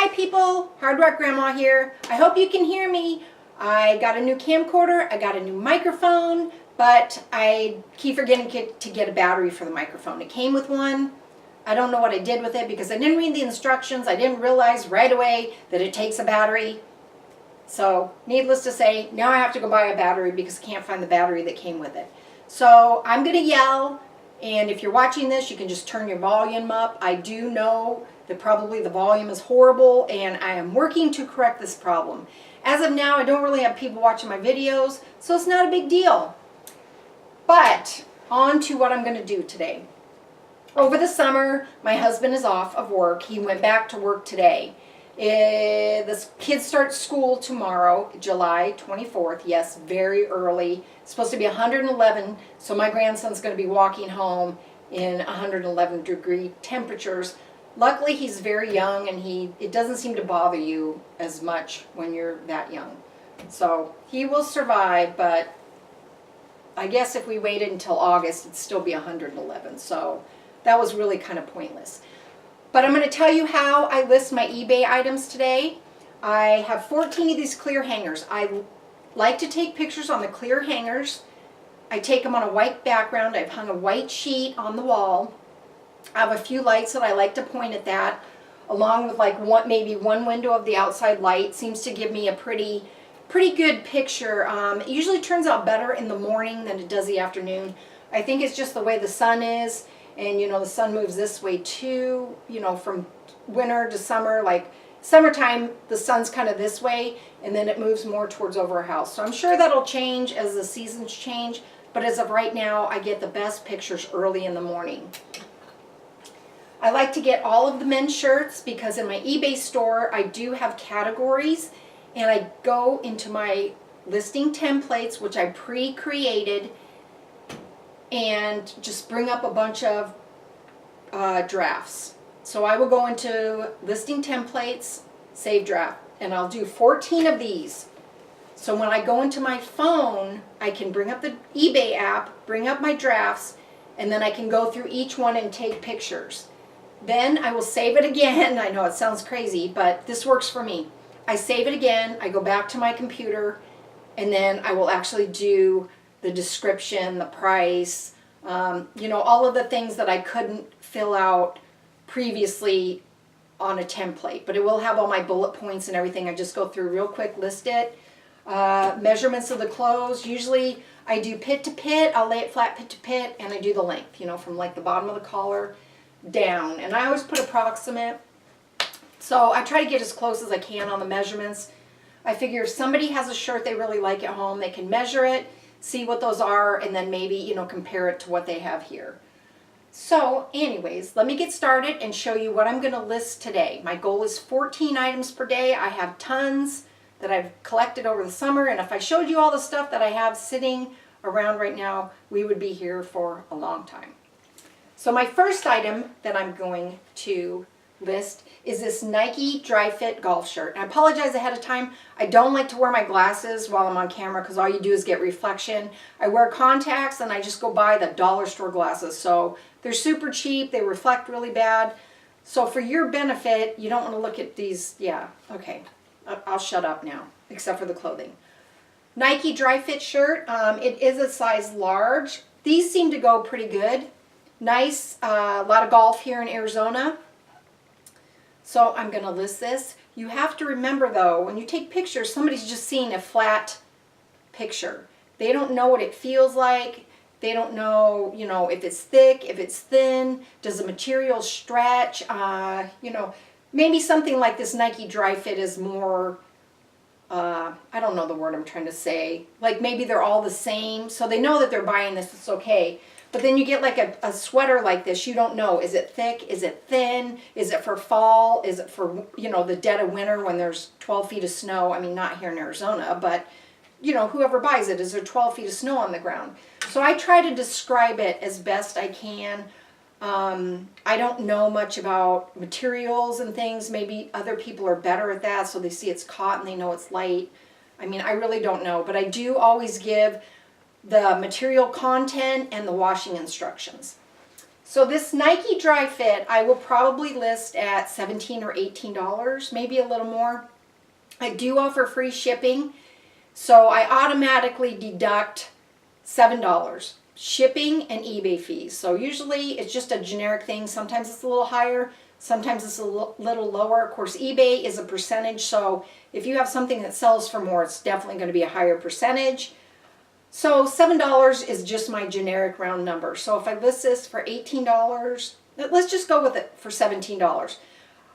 Hi people, Hard Rock Grandma here. I hope you can hear me. I got a new camcorder, I got a new microphone, but I keep forgetting to get a battery for the microphone. It came with one. I don't know what I did with it because I didn't read the instructions. I didn't realize right away that it takes a battery. So needless to say, now I have to go buy a battery because I can't find the battery that came with it. So I'm going to yell, and if you're watching this, you can just turn your volume up. I do know that probably the volume is horrible, and I am working to correct this problem. As of now, I don't really have people watching my videos, so it's not a big deal. But on to what I'm going to do today. Over the summer, my husband is off of work. He went back to work today. The kids start school tomorrow, July 24th. Yes, very early. It's supposed to be 111, so my grandson's going to be walking home in 111 degree temperatures. Luckily, he's very young, and it doesn't seem to bother you as much when you're that young. So he will survive, but I guess if we waited until August, it'd still be 111. So that was really kind of pointless. But I'm going to tell you how I list my eBay items today. I have 14 of these clear hangers. I like to take pictures on the clear hangers. I take them on a white background. I've hung a white sheet on the wall. I have a few lights that I like to point at that, along with like maybe one window of the outside light. Seems to give me a pretty good picture. It usually turns out better in the morning than it does the afternoon. I think it's just the way the sun is. And, you know, the sun moves this way too, you know, from winter to summer. Like summertime, the sun's kind of this way, and then it moves more towards over our house. So I'm sure that'll change as the seasons change. But as of right now, I get the best pictures early in the morning. I like to get all of the men's shirts because in my eBay store, I do have categories. And I go into my listing templates, which I pre-created, and just bring up a bunch of drafts. So I will go into listing templates, save draft, and I'll do 14 of these. So when I go into my phone, I can bring up the eBay app, bring up my drafts, and then I can go through each one and take pictures. Then I will save it again. I know it sounds crazy, but this works for me. I save it again, I go back to my computer, and then I will actually do the description, the price, you know, all of the things that I couldn't fill out previously on a template. But it will have all my bullet points and everything. I just go through real quick, list it. Measurements of the clothes. Usually I do pit to pit. I'll lay it flat pit to pit, and I do the length, you know, from like the bottom of the collar down. And I always put approximate. So I try to get as close as I can on the measurements. I figure if somebody has a shirt they really like at home, they can measure it, see what those are, and then maybe, you know, compare it to what they have here. So anyways, let me get started and show you what I'm going to list today. My goal is 14 items per day. I have tons that I've collected over the summer, and if I showed you all the stuff that I have sitting around right now, we would be here for a long time. So my first item that I'm going to list is this Nike Dri-FIT golf shirt. And I apologize ahead of time. I don't like to wear my glasses while I'm on camera because all you do is get reflection. I wear contacts and I just go buy the dollar store glasses. So they're super cheap. They reflect really bad. So for your benefit, you don't want to look at these. Yeah, okay. I'll shut up now, except for the clothing. Nike Dri-FIT shirt. It is a size large. These seem to go pretty good. Nice. A lot of golf here in Arizona. So I'm going to list this. You have to remember though, when you take pictures, somebody's just seeing a flat picture. They don't know what it feels like. They don't know, you know, if it's thick, if it's thin, does the material stretch? You know, maybe something like this Nike Dri-FIT is more, I don't know the word I'm trying to say. Like maybe they're all the same. So they know that they're buying this, it's okay. But then you get like a sweater like this, you don't know, is it thick, is it thin, is it for fall, is it for, you know, the dead of winter when there's 12 feet of snow? I mean, not here in Arizona, but, you know, whoever buys it, is there 12 feet of snow on the ground? So I try to describe it as best I can. I don't know much about materials and things. Maybe other people are better at that, so they see it's cotton, they know it's light. I mean, I really don't know, but I do always give the material content and the washing instructions. So this Nike Dry Fit, I will probably list at $17 or $18, maybe a little more. I do offer free shipping, so I automatically deduct $7. Shipping and eBay fees. So usually it's just a generic thing. Sometimes it's a little higher, sometimes it's a little lower. Of course, eBay is a percentage, so if you have something that sells for more, it's definitely going to be a higher percentage. So $7 is just my generic round number. So if I list this for $18, let's just go with it for $17.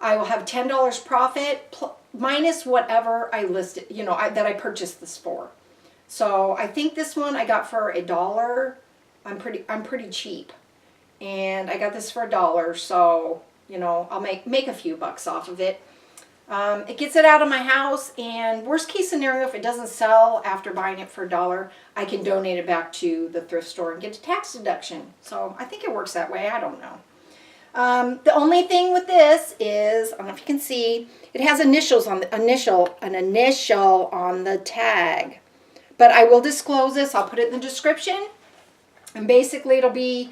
I will have $10 profit minus whatever I listed, that I purchased this for. So I think this one I got for $1. I'm pretty cheap, and I got this for $1. So I'll make a few bucks off of it. It gets it out of my house, and worst case scenario, if it doesn't sell after buying it for $1, I can donate it back to the thrift store and get a tax deduction. So I think it works that way. I don't know. The only thing with this is, I don't know if you can see, it has initials on the an initial on the tag. But I will disclose this. I'll put it in the description. And basically it'll be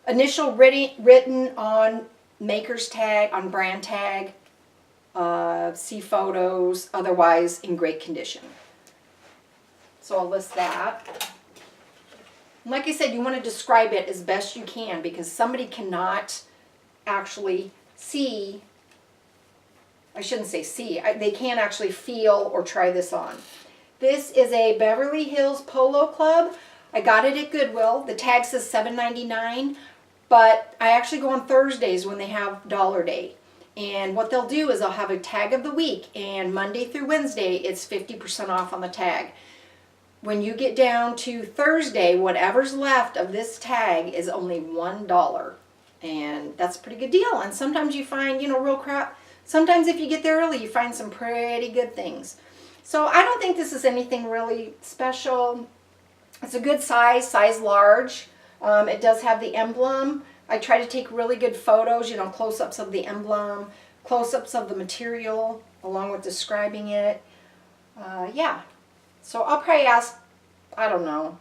initial written on maker's tag, on brand tag, see photos, otherwise in great condition. So I'll list that. And like I said, you want to describe it as best you can, because somebody cannot actually see, I shouldn't say see, they can't actually feel or try this on. This is a Beverly Hills Polo Club. I got it at Goodwill. The tag says $7.99, but I actually go on Thursdays when they have Dollar Day. And what they'll do is they'll have a tag of the week, and Monday through Wednesday, it's 50% off on the tag. When you get down to Thursday, whatever's left of this tag is only $1. And that's a pretty good deal. And sometimes you find, real crap. Sometimes if you get there early, you find some pretty good things. So I don't think this is anything really special. It's a good size large. It does have the emblem. I try to take really good photos, close-ups of the emblem, close-ups of the material, along with describing it. Yeah. So I'll probably ask, I don't know,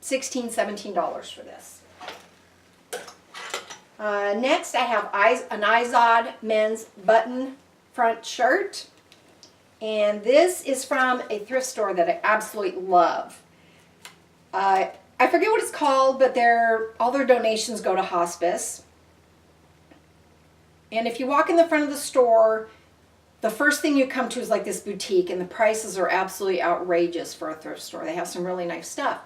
$16, $17 for this. Next, I have an Izod men's button front shirt. And this is from a thrift store that I absolutely love. I forget what it's called, but all their donations go to hospice. And if you walk in the front of the store, the first thing you come to is like this boutique, and the prices are absolutely outrageous for a thrift store. They have some really nice stuff.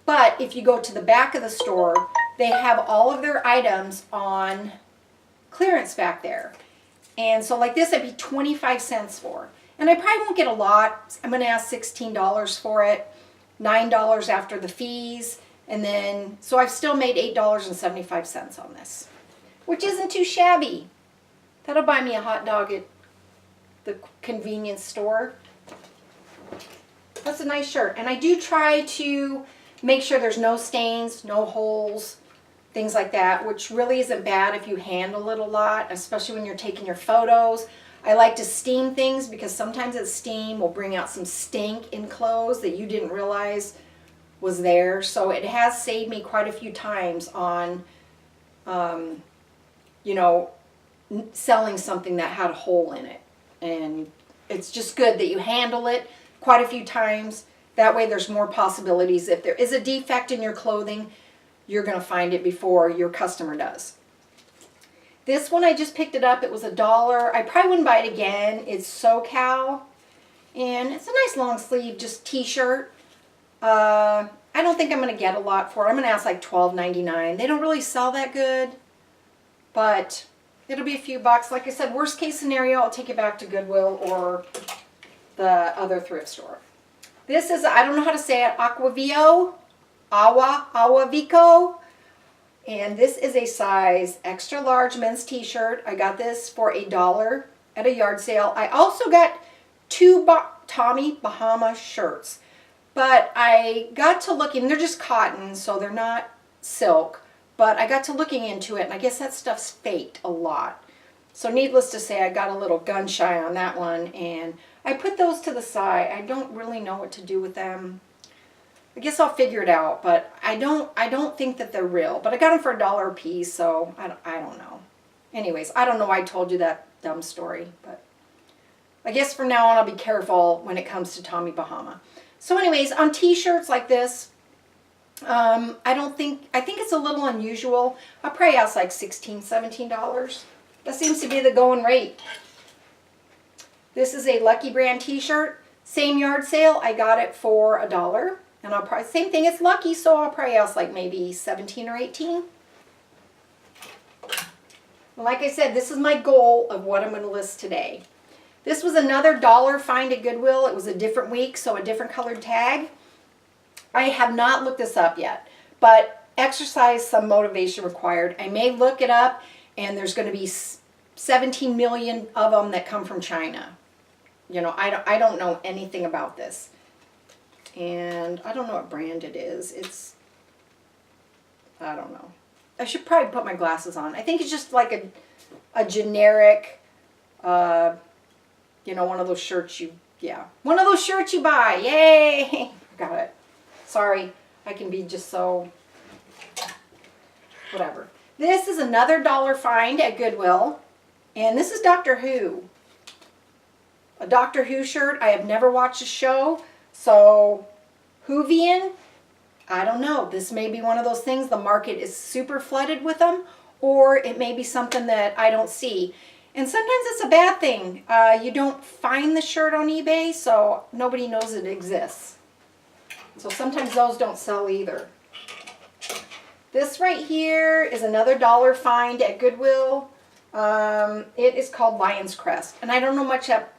But if you go to the back of the store, they have all of their items on clearance back there. And so like this, I'd be 25 cents for. And I probably won't get a lot. I'm going to ask $16 for it, $9 after the fees, and then, so I've still made $8.75 on this, which isn't too shabby. That'll buy me a hot dog at the convenience store. That's a nice shirt. And I do try to make sure there's no stains, no holes, things like that, which really isn't bad if you handle it a lot, especially when you're taking your photos. I like to steam things because sometimes that steam will bring out some stink in clothes that you didn't realize was there. So it has saved me quite a few times on, selling something that had a hole in it. And it's just good that you handle it quite a few times. That way there's more possibilities. If there is a defect in your clothing, you're going to find it before your customer does. This one, I just picked it up. It was $1. I probably wouldn't buy it again. It's SoCal. And it's a nice long sleeve, just t-shirt. I don't think I'm going to get a lot for it. I'm going to ask like $12.99. They don't really sell that good. But it'll be a few bucks. Like I said, worst case scenario, I'll take it back to Goodwill or the other thrift store. This is, I don't know how to say it, Aquavio. Awavico. And this is a size extra large men's t-shirt. I got this for $1 at a yard sale. I also got 2 Tommy Bahama shirts. But I got to looking, they're just cotton, so they're not silk. But I got to looking into it, and I guess that stuff's faked a lot. So needless to say, I got a little gun shy on that one, and I put those to the side. I don't really know what to do with them. I guess I'll figure it out, but I don't think that they're real. But I got them for $1 a piece, so I don't know. Anyways, I don't know why I told you that dumb story, but I guess from now on I'll be careful when it comes to Tommy Bahama. So anyways, on t-shirts like this, I think it's a little unusual. I'll probably ask like $16, $17. That seems to be the going rate. This is a Lucky Brand t-shirt. Same yard sale. I got it for $1. And I'll probably, same thing, it's Lucky, so I'll probably ask like maybe 17 or 18. Like I said, this is my goal of what I'm going to list today. This was another $1 find at Goodwill. It was a different week, so a different colored tag. I have not looked this up yet, but exercise, some motivation required. I may look it up, and there's going to be 17 million of them that come from China. You know, I don't know anything about this. And I don't know what brand it is. I don't know. I should probably put my glasses on. I think it's just like a generic, you know, one of those shirts one of those shirts you buy. Yay! Got it. Sorry, I can be just so, whatever. This is another $1 find at Goodwill, and this is Doctor Who. A Doctor Who shirt. I have never watched a show, so Whovian, I don't know. This may be one of those things, the market is super flooded with them, or it may be something that I don't see. And sometimes it's a bad thing. You don't find the shirt on eBay, so nobody knows it exists. So sometimes those don't sell either. This right here is another $1 find at Goodwill. It is called Lion's Crest, and I don't know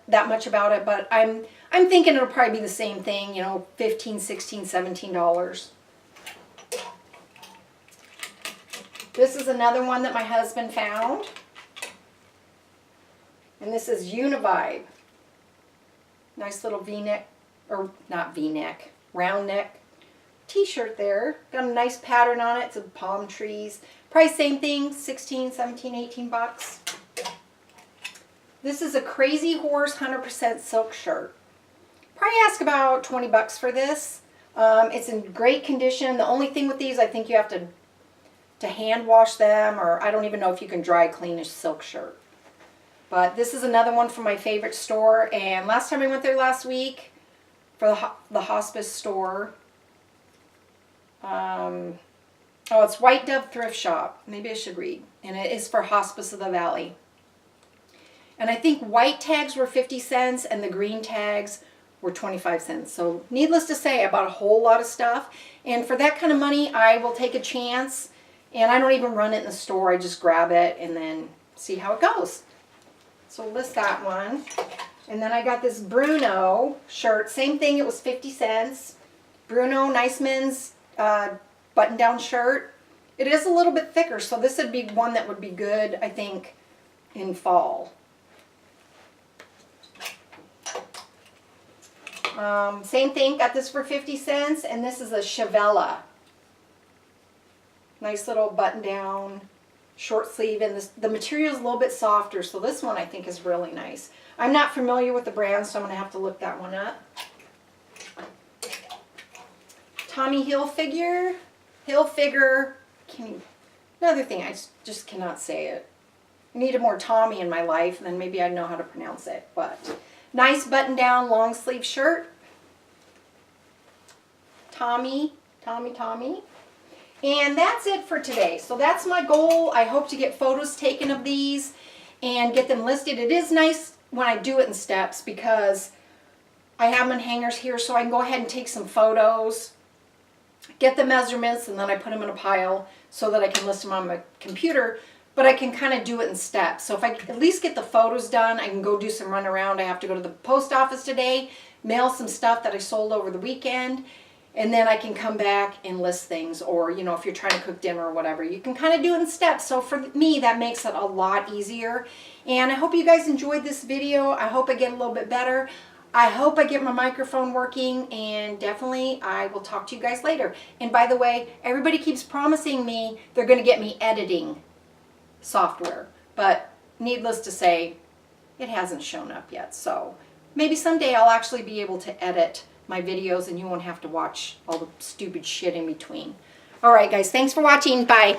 that much about it, but I'm thinking it'll probably be the same thing, you know, $15, $16, $17. This is another one that my husband found, and this is Univibe. Nice little V-neck, or not V-neck, round neck t-shirt there. Got a nice pattern on it. It's a palm trees. Price same thing, 16, 17, 18 bucks. This is a Crazy Horse 100% silk shirt. Probably ask about 20 bucks for this. It's in great condition. The only thing with these, I think you have to hand wash them, or I don't even know if you can dry clean a silk shirt. But this is another one from my favorite store, and last time I went there last week for the hospice store. Oh, it's White Dove Thrift Shop. Maybe I should read. And it is for Hospice of the Valley. And I think white tags were 50 cents and the green tags were 25 cents. So needless to say, I bought a whole lot of stuff. And for that kind of money, I will take a chance. And I don't even run it in the store. I just grab it and then see how it goes. So list that one. And then I got this Bruno shirt. Same thing, it was 50 cents. Bruno, nice men's button-down shirt. It is a little bit thicker, so this would be one that would be good, I think, in fall. Same thing, got this for 50 cents, and this is a Chevella. Nice little button-down, short sleeve, and the material is a little bit softer, so this one I think is really nice. I'm not familiar with the brand, so I'm going to have to look that one up. Tommy Hilfiger. Another thing, I just cannot say it. I needed more Tommy in my life, and then maybe I'd know how to pronounce it. But nice button-down long sleeve shirt. Tommy. And that's it for today. So that's my goal. I hope to get photos taken of these and get them listed. It is nice when I do it in steps because I have them in hangers here, so I can go ahead and take some photos, get the measurements, and then I put them in a pile so that I can list them on my computer, but I can kind of do it in steps. So if I at least get the photos done, I can go do some run around. I have to go to the post office today, mail some stuff that I sold over the weekend, and then I can come back and list things. Or, you know, if you're trying to cook dinner or whatever, you can kind of do it in steps. So for me, that makes it a lot easier. And I hope you guys enjoyed this video. I hope I get a little bit better. I hope I get my microphone working, and definitely I will talk to you guys later. And by the way, everybody keeps promising me they're going to get me editing software, but needless to say, it hasn't shown up yet. So maybe someday I'll actually be able to edit my videos and you won't have to watch all the stupid shit in between. All right, guys, thanks for watching. Bye.